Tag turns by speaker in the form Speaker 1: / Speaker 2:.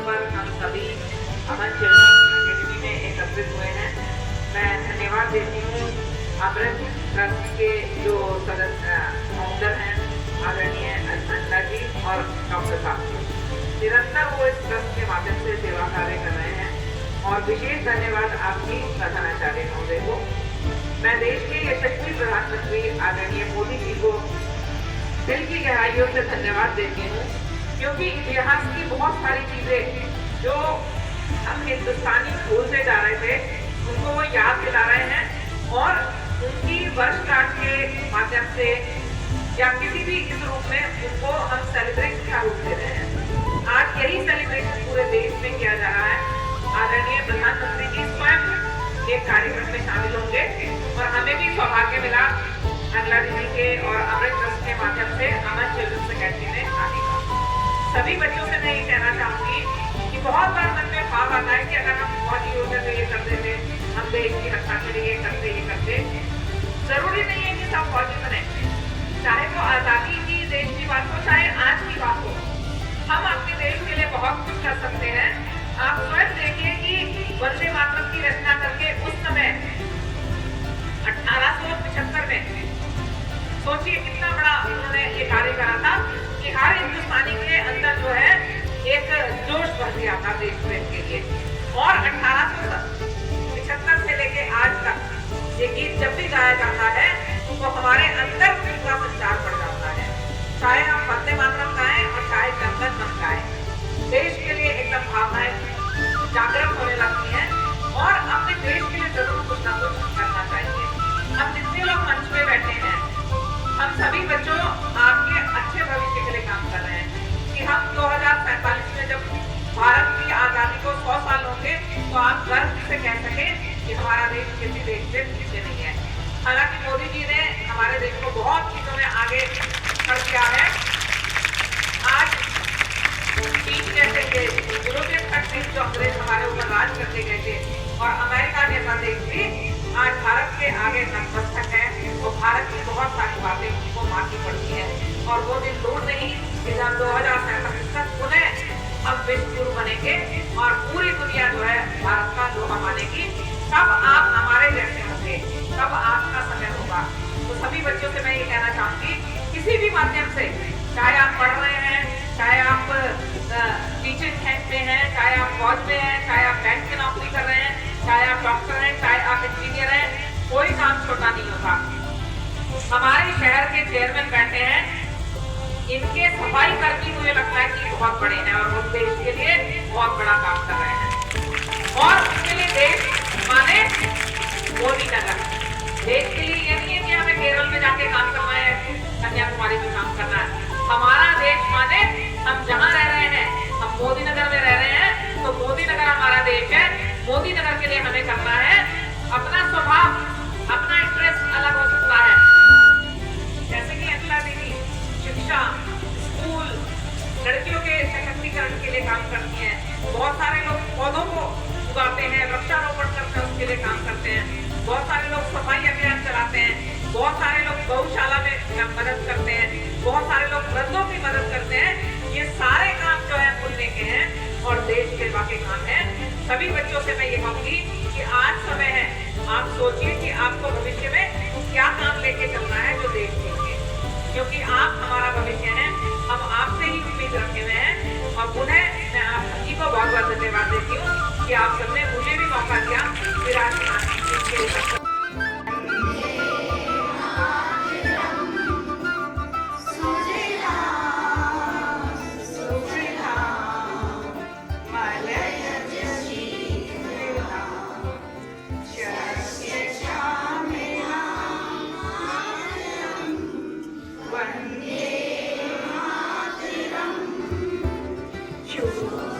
Speaker 1: पर हम सभी अमन चिल्ड्रंस अकेडमी में एकत्रित हुए हैं। मैं धन्यवाद देती हूँ अमृत ट्रस्ट के जो सदस्य फाउंडर हैं आदरणीय अनिता जी और डॉक्टर साहब। निरंतर वो इस ट्रस्ट के माध्यम से सेवा कार्य कर रहे हैं और विशेष धन्यवाद आपकी प्रधानाचार्य महोदय को। मैं देश के यशस्वी प्रधानमंत्री आदरणीय मोदी जी को दिल की गहराइयों से धन्यवाद देती हूँ, क्योंकि इतिहास की बहुत सारी चीजें जो हम हिंदुस्तानी भूल से जा रहे थे उनको वो याद दिला रहे हैं और उनकी वर्षगांठ के माध्यम से या किसी भी इस रूप में उनको हम सेलिब्रेट का रूप दे रहे हैं। आज यही सेलिब्रेशन पूरे देश में किया जा रहा है। आदरणीय प्रधानमंत्री जी स्वयं एक कार्यक्रम में शामिल होंगे और हमें भी सौभाग्य मिला अनिता दीदी के और अमृत ट्रस्ट के माध्यम से अमन चिल्ड्रंस अकेडमी में आने का। सभी बच्चों से मैं ये कहना चाहूंगी कि बहुत बार मन में भाव आता है कि अगर हम फौजी होते तो ये कर देते, हम देश की रक्षा के लिए ये करते। जरूरी नहीं है कि सब फौजी बने, चाहे वो आजादी की देश की बात हो चाहे आज की बात हो, हम अपने देश के लिए बहुत कुछ कर सकते हैं। आप स्वयं देखिए कि वंदे मातरम की रचना करके उस समय 1875 में सोचिए कितना बड़ा उन्होंने ये कार्य करा था कि हर हिंदुस्तानी के अंदर जो है एक जोश भर दिया था देश प्रेम के लिए। और 1875 से लेके आज तक ये गीत जब भी गाया जाता है तो वो हमारे अंदर का संचार पड़ जाता है। चाहे हम वंदे मातरम गाएं और चाहे जनगण मन गाएं, देश के लिए एकदम भावनाएं जागृत होने लगती हैं और अपने देश के लिए जरूर कुछ ना कुछ करना चाहिए। हम जितने लोग मंच पे बैठे हैं, हम सभी बच्चों आपके अच्छे भविष्य के लिए काम कर रहे हैं कि हम 2047 में जब भारत की आजादी को 100 साल होंगे तो आप गर्व से कह सकें कि हमारा देश किसी देश से पीछे नहीं है। हालांकि मोदी जी ने हमारे देश को बहुत चीजों में आगे कर दिया है। आज चीन जैसे देश, यूरोपियन कंट्रीज जो अंग्रेज हमारे ऊपर राज करते गए थे और अमेरिका जैसा देश भी आज भारत के आगे नतमस्तक है। तो भारत की बहुत सारी बातें उनको माननी पड़ती है और वो दिन दूर नहीं कि जब 2047 तक पुनः हम विश्व गुरु बनेंगे और पूरी दुनिया जो है भारत का लोहा मानेगी। तब आप हमारे जैसे होंगे, तब आपका समय होगा। तो सभी बच्चों से मैं ये कहना चाहूंगी, किसी भी माध्यम से, चाहे आप पढ़ रहे हैं, चाहे आप टीचिंग हैंड में हैं, चाहे आप फौज में हैं, चाहे आप बैंक में नौकरी कर रहे हैं, चाहे आप डॉक्टर हैं, चाहे आप इंजीनियर हैं, कोई काम छोटा नहीं होता। हमारे शहर के चेयरमैन बैठे हैं, इनके सफाई कर्मी मुझे लगता है कि बहुत बड़े हैं और वो देश के लिए बहुत बड़ा काम कर रहे हैं। और उसके लिए देश माने मोदी नगर। देश के लिए ये नहीं है कि हमें केरल में जाके काम करना है, कन्याकुमारी में काम करना है। हमारा देश माने हम जहाँ रह रहे हैं, हम मोदी नगर में रह रहे हैं तो मोदी नगर हमारा देश है। मोदी नगर के लिए हमें करना है। अपना स्वभाव, अपना इंटरेस्ट अलग हो सकता है, जैसे कि अनिता दीदी शिक्षा, स्कूल, लड़कियों के सशक्तिकरण के लिए काम करती हैं। बहुत सारे लोग पौधों को उगाते हैं, वृक्षारोपण करके उसके लिए काम करते हैं। बहुत सारे लोग सफाई अभियान चलाते हैं, बहुत सारे लोग गौशाला में मदद करते हैं, बहुत सारे लोग वृद्धों की मदद करते हैं। ये सारे काम जो है पुण्य के हैं और देश सेवा के काम है। सभी बच्चों से मैं ये कहूंगी कि आज समय है, आप सोचिए कि आपको भविष्य में क्या काम लेके चलना है जो देश के लिए, क्योंकि आप हमारा भविष्य हैं। हम आपसे ही उम्मीद रखे हुए हैं और पुनः मैं आप सभी को बहुत बहुत धन्यवाद देती हूँ कि आप सबने मुझे भी मौका दिया विराजमान के
Speaker 2: Sure.